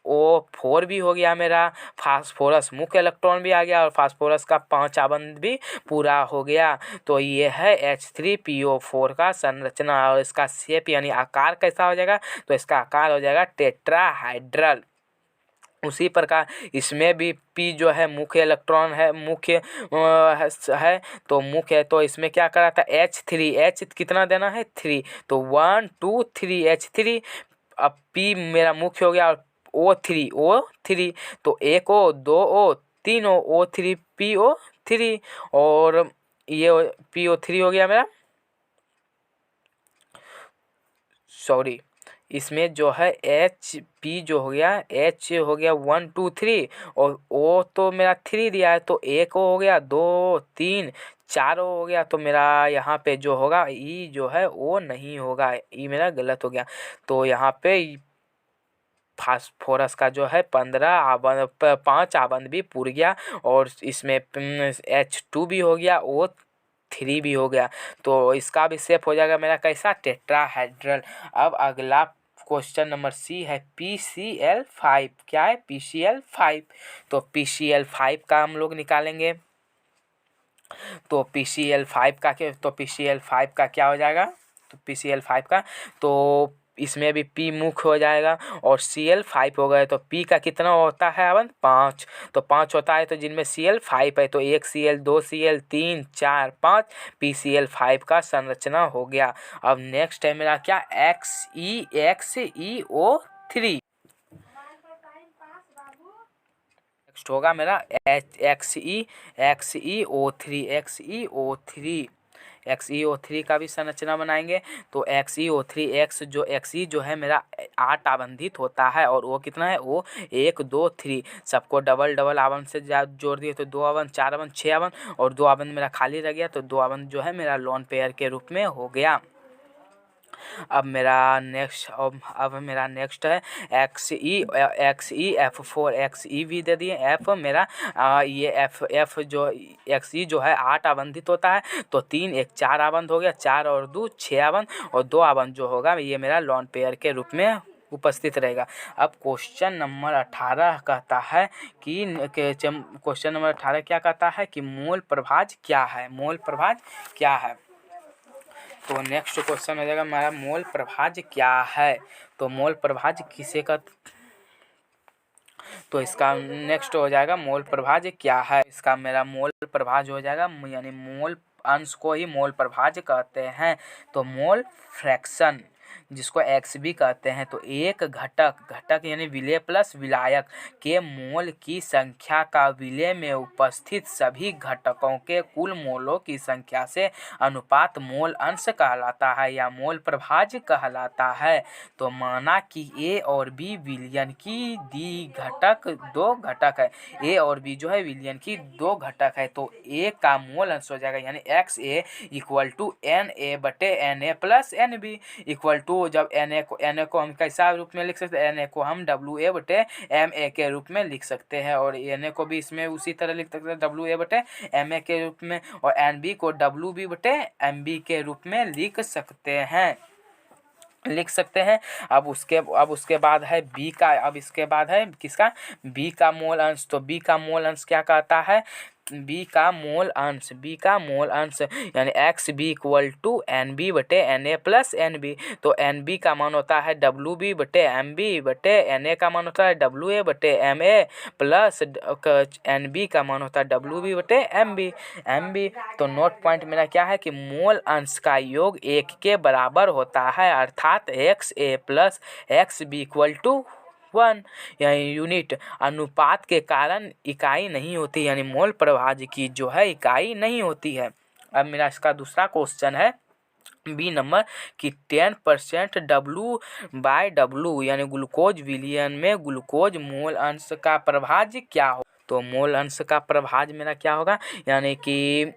O4 भी हो गया मेरा, फास्फोरस मुख्य इलेक्ट्रॉन भी आ गया, और फास्फोरस का 5 आबंध भी पूरा हो गया। तो ये है H3PO4 का संरचना। और इसका शेप यानी आकार कैसा हो जाएगा, तो इसका आकार हो जाएगा टेट्राहाइड्रल। उसी प्रकार इसमें भी P जो है मुख्य इलेक्ट्रॉन है, मुख्य है तो मुख्य है, तो इसमें क्या करा था H3, H कितना देना है 3, तो 1 2 3 H3। अब P मेरा मुख्य हो गया और O3 तो 1 O 2 O 3 O O3 PO3 और ये PO3 हो गया मेरा, सॉरी इसमें जो है P जो हो गया H हो गया 1 2 3 और O तो मेरा 3 दिया है तो 1 हो गया 2 3 4 हो गया, तो मेरा यहाँ पे जो होगा E जो है वो नहीं होगा, E मेरा गलत हो गया। तो यहाँ पे फास्फोरस का जो है 5 आबंध भी पूर गया और इसमें H2 भी हो गया, O3 भी हो गया, तो इसका भी शेप हो जाएगा मेरा कैसा टेट्राहेड्रल। अब अगला क्वेश्चन नंबर सी है PCl5, क्या है PCl5, तो PCl5 का हम लोग निकालेंगे। तो PCl5 का क्या हो जाएगा, तो PCl5 का तो इसमें भी P मुख्य हो जाएगा और Cl5 हो गए तो P का कितना होता है अब 5, तो 5 होता है, तो जिनमें Cl5 है तो 1 Cl 2 Cl 3 4 5 PCl5 का संरचना हो गया। अब नेक्स्ट है मेरा क्या XeO3, नेक्स्ट होगा मेरा XeO3 का भी संरचना बनाएंगे। तो XeO3 जो है मेरा 8 आबंधित होता है और वो कितना है वो 1 2 3 सबको डबल डबल आबंध से जोड़ दिए तो 2 आबंध 4 आबंध 6 आबंध और 2 आबंध मेरा खाली रह गया, तो 2 आबंध जो है मेरा लोन पेयर के रूप में हो गया। अब मेरा नेक्स्ट है XeF4 Xe भी दे दिए F मेरा ये F जो Xe जो है 8 आबंधित होता है, तो 3 1 4 आबंध हो गया, 4 और 2 6 आबंध और 2 आबंध जो होगा ये मेरा लॉन पेयर के रूप में उपस्थित रहेगा। अब क्वेश्चन नंबर 18 कहता है कि क्वेश्चन नंबर 18 क्या कहता है कि मोल प्रभाज क्या है, मोल प्रभाज क्या है। तो नेक्स्ट क्वेश्चन हो जाएगा हमारा मोल प्रभाज क्या है, तो मोल प्रभाज किसे का, तो इसका नेक्स्ट हो जाएगा मोल प्रभाज क्या है। इसका मेरा मोल प्रभाज हो जाएगा, यानी मोल अंश को ही मोल प्रभाज कहते हैं। तो मोल फ्रैक्शन जिसको एक्स भी कहते हैं, तो एक घटक यानी विलेय प्लस विलायक के मोल की संख्या का विलेय में उपस्थित सभी घटकों के कुल मोलों की संख्या से अनुपात मोल अंश कहलाता है या मोल प्रभाज कहलाता है। तो माना कि ए और बी विलयन की दो घटक है, ए और बी जो है विलयन की 2 घटक है, तो ए का मोल अंश हो जाएगा यानी XA इक्वल टू NA बटे NA plus NB equal to, जब Na को हम कैसा रूप में लिख सकते हैं, Na को हम WA बटे MA के रूप में लिख सकते हैं और Na को भी इसमें उसी तरह लिख सकते हैं WA बटे MA के रूप में, और NB को WB बटे MB के रूप में लिख सकते हैं। अब उसके बाद है बी का, अब इसके बाद है किसका बी का मोल अंश। तो बी का मोल अंश क्या कहता है, बी का मोल अंश यानी XB इक्वल टू NB बटे NA प्लस NB, तो NB का मान होता है WB बटे MB बटे NA का मान होता है WA बटे MA प्लस NB का मान होता है WB बटे MB। तो नोट पॉइंट मेरा क्या है कि मोल अंश का योग 1 के बराबर होता है, अर्थात XA plus XB equal to 1, यानी यूनिट अनुपात के कारण इकाई नहीं होती, यानी मोल प्रभाज की जो है इकाई नहीं होती है। अब मेरा इसका दूसरा क्वेश्चन है बी नंबर कि 10% W/W यानी ग्लूकोज विलयन में ग्लूकोज मोल अंश का प्रभाज क्या हो। तो मोल अंश का प्रभाज मेरा क्या होगा, यानी कि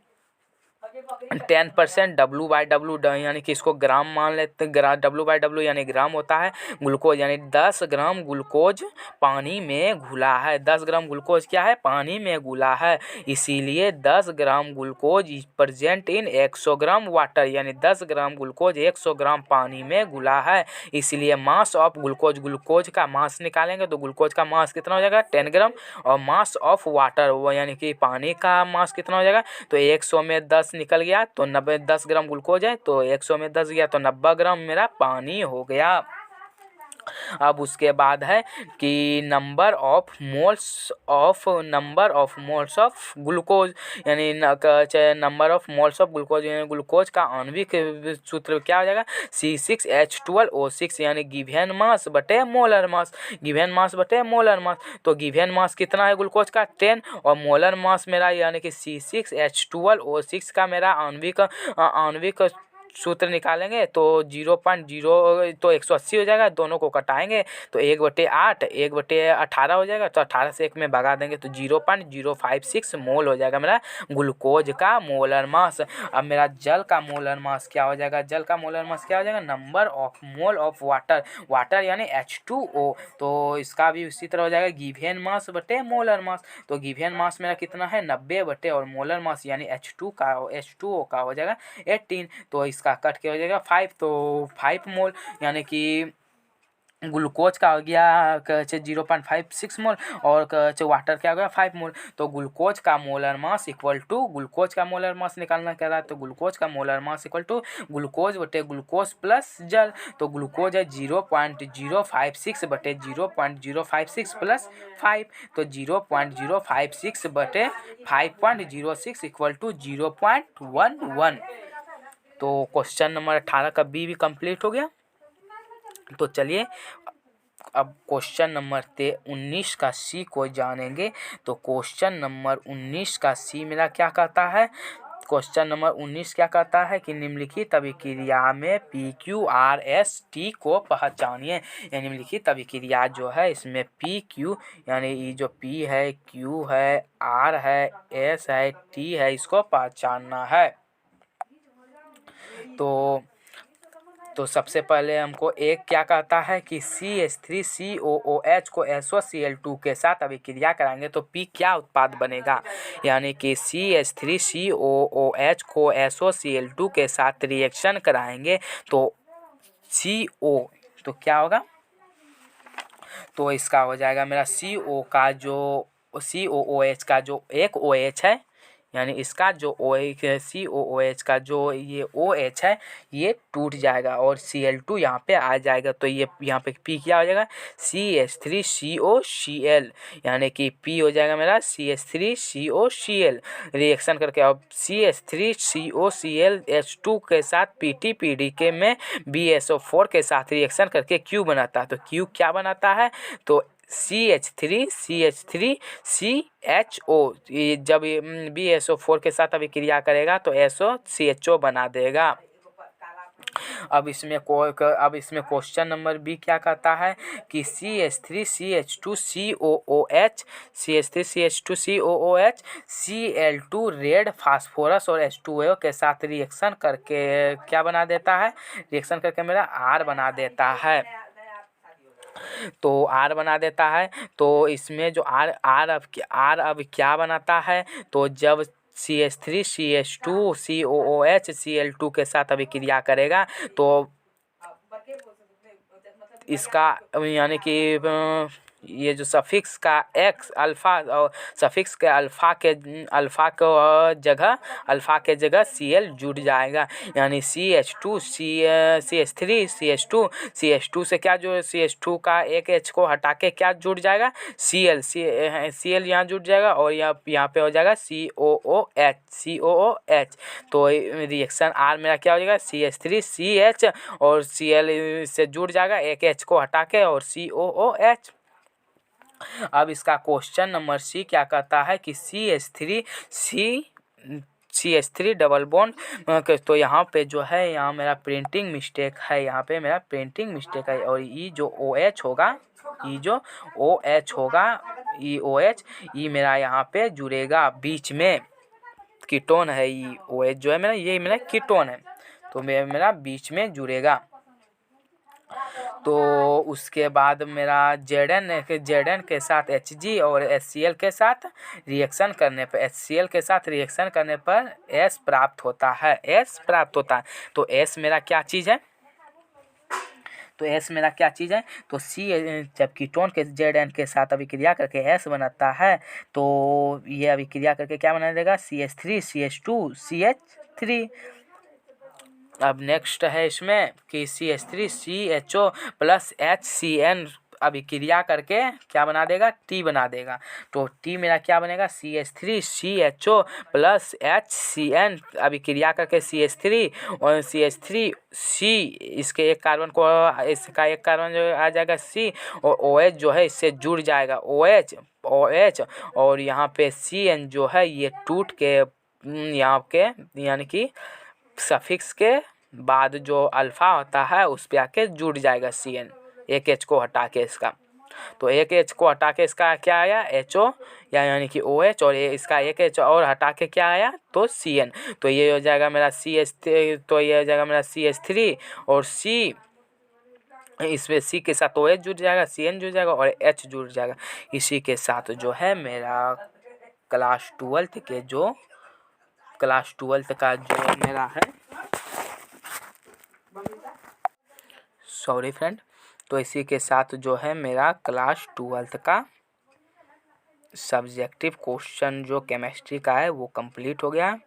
10% W/W यानी कि इसको ग्राम मान लेते, W/W यानी ग्राम होता है, ग्लूकोज यानी 10 ग्राम ग्लूकोज पानी में घुला है, 10 ग्राम ग्लूकोज क्या है पानी में घुला है, इसीलिए 10 gram glucose present in 100 gram water, यानी 10 ग्राम ग्लूकोज 100 ग्राम पानी में घुला है, इसलिए मास ऑफ ग्लूकोज का मास निकालेंगे तो ग्लूकोज का मास कितना हो जाएगा 10 ग्राम, और मास ऑफ वाटर वो यानी कि पानी का मास कितना हो जाएगा, तो 100 में 10 निकल गया तो 10 ग्राम ग्लूकोज है, तो 100 में 10 गया तो 90 ग्राम मेरा पानी हो गया। अब उसके बाद है कि number of moles of glucose, यानी number of moles of glucose, यानी ग्लूकोज का आणविक सूत्र क्या हो जाएगा, C6H12O6, यानी गिवन मास बटे मोलर मास, गिवन मास बटे मोलर मास। तो गिवन मास कितना है ग्लूकोज का 10, और मोलर मास मेरा यानी कि C6H12O6 का मेरा आणविक सूत्र निकालेंगे तो 0.0 तो 180 हो जाएगा, दोनों को कटाएंगे तो 1/8 1/18 हो जाएगा, तो 18 से 1 में भगा देंगे तो 0.056 मोल हो जाएगा मेरा ग्लूकोज का मोलर मास। अब मेरा जल का मोलर मास क्या हो जाएगा, जल का मोलर मास क्या हो जाएगा, number of mole of water यानी H2O, तो इसका भी उसी तरह हो जाएगा गिवन मास बटे मोलर मास। तो गिवन मास मेरा कितना है 90 बटे, और मोलर मास यानी H2O का हो जाएगा 18, तो इसका कट के हो जाएगा 5, तो 5 मोल, यानी कि ग्लूकोज का हो गया 0.56 मोल, और वाटर क्या हो गया 5 मोल। तो ग्लूकोज का molar mass equal to, glucose का मोलर मास निकालना क्या रहा है, तो ग्लूकोज का molar mass equal to glucose बटे ग्लूकोज प्लस जल। तो ग्लूकोज है 0.056 बटे 0.056 प्लस 5, तो 0.056 बटे 5.06 इक्वल टू 0.11। तो क्वेश्चन नंबर 18 का बी भी कंप्लीट हो गया। तो चलिए अब क्वेश्चन नंबर 19 का सी को जानेंगे। तो क्वेश्चन नंबर 19 का सी मेरा क्या कहता है, क्वेश्चन नंबर 19 क्या कहता है कि निम्नलिखित अभिक्रिया में PQRST को पहचानिए। या निम्नलिखित अभिक्रिया जो है इसमें PQ यानी ये जो P है, Q है, R है, S है, T है, इसको पहचानना है। तो सबसे पहले हमको एक क्या कहता है कि CH3COOH को SOCl2 के साथ अभिक्रिया कराएंगे तो P क्या उत्पाद बनेगा, यानी कि CH3COOH को SOCl2 के साथ रिएक्शन कराएंगे तो CO तो क्या होगा, तो इसका हो जाएगा मेरा COOH का जो एक OH है, यानी इसका जो COOH का जो ये OH है ये टूट जाएगा और Cl2 यहाँ पे आ जाएगा, तो ये यहाँ पे P क्या हो जाएगा CH3COCl, यानी कि P हो जाएगा मेरा CH3COCl रिएक्शन करके। अब CH3COCl H2 के साथ PTPDK में BSO4 के साथ रिएक्शन करके Q बनाता है, तो Q क्या बनाता है, तो CH3CHO ये जब BSO4 के साथ अभिक्रिया करेगा तो SOCHO बना देगा। अब इसमें क्वेश्चन नंबर बी क्या कहता है कि CH3CH2COOH Cl2 रेड फास्फोरस और H2O के साथ रिएक्शन करके क्या बना देता है, रिएक्शन करके मेरा R बना देता है। तो R बना देता है, तो इसमें जो R अब क्या बनाता है, तो जब CH3CH2COOH Cl2 के साथ अभिक्रिया करेगा तो इसका यानी कि ये जो सफिक्स का X अल्फ़ा और सफिक्स के अल्फ़ा के जगह Cl जुड़ जाएगा, यानी CH2 CH2 से क्या जो CH2 का एक H को हटा के क्या जुड़ जाएगा Cl यहाँ जुड़ जाएगा और यहाँ पे हो जाएगा COOH। तो रिएक्शन R मेरा क्या हो जाएगा CH3CH और Cl से जुड़ जाएगा एक H को हटा के और COOH। अब इसका क्वेश्चन नंबर सी क्या कहता है कि CH3 डबल बॉन्ड, तो यहाँ पे जो है यहाँ मेरा प्रिंटिंग मिस्टेक है, यहाँ पे मेरा प्रिंटिंग मिस्टेक है और ये जो OH होगा ये OH ये मेरा यहाँ पे जुड़ेगा बीच में, कीटोन है ये OH जो है मेरा ये मेरा कीटोन है, तो मेरा बीच में जुड़ेगा। तो उसके बाद मेरा Zn के साथ Hg और HCl के साथ रिएक्शन करने पर S प्राप्त होता है, तो S मेरा क्या चीज़ है, तो C जब कीटोन के Zn के साथ अभिक्रिया करके S बनाता है तो ये अभिक्रिया करके क्या बना देगा CH3CH2CH3। अब नेक्स्ट है इसमें कि CH3 CHO प्लस HCN अभिक्रिया करके क्या बना देगा, टी बना देगा। तो टी मेरा क्या बनेगा, CH3 CHO प्लस HCN अभिक्रिया करके CH3 और CH3 C, इसके एक कार्बन को, इसका एक कार्बन जो आ जाएगा C, और OH जो है इससे जुड़ जाएगा OH और यहाँ पे CN जो है ये टूट के यहाँ के यानी कि सफिक्स के बाद जो अल्फा होता है उस पे आके जुड़ जाएगा CN, एक H को हटा के इसका। तो एक H को हटा के इसका क्या आया, HO यानी कि OH, और ये इसका एक H और हटा के क्या आया, तो CN। तो ये हो जाएगा मेरा CH3, तो ये हो जाएगा मेरा CH3 और C, इसमें C के साथ OH जुड़ जाएगा, CN जुड़ जाएगा और H जुड़ जाएगा। इसी के साथ जो है मेरा क्लास 12th का जो मेरा है, सॉरी फ्रेंड, तो इसी के साथ जो है मेरा क्लास 12th का सब्जेक्टिव क्वेश्चन जो केमिस्ट्री का है वो कंप्लीट हो गया।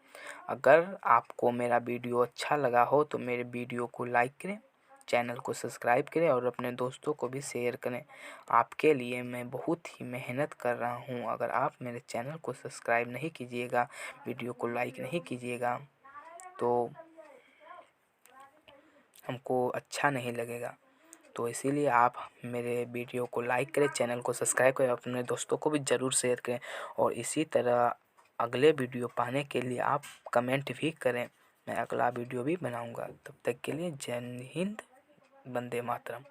अगर आपको मेरा वीडियो अच्छा लगा हो तो मेरे वीडियो को लाइक करें, चैनल को सब्सक्राइब करें और अपने दोस्तों को भी शेयर करें। आपके लिए मैं बहुत ही मेहनत कर रहा हूं। अगर आप मेरे चैनल को सब्सक्राइब नहीं कीजिएगा, वीडियो को लाइक नहीं कीजिएगा तो हमको अच्छा नहीं लगेगा। तो इसीलिए आप मेरे वीडियो को लाइक करें, चैनल को सब्सक्राइब करें, अपने दोस्तों को भी ज़रूर शेयर करें। और इसी तरह अगले वीडियो पाने के लिए आप कमेंट भी करें, मैं अगला वीडियो भी बनाऊंगा। तब तक के लिए जय हिंद, वंदे मातरम।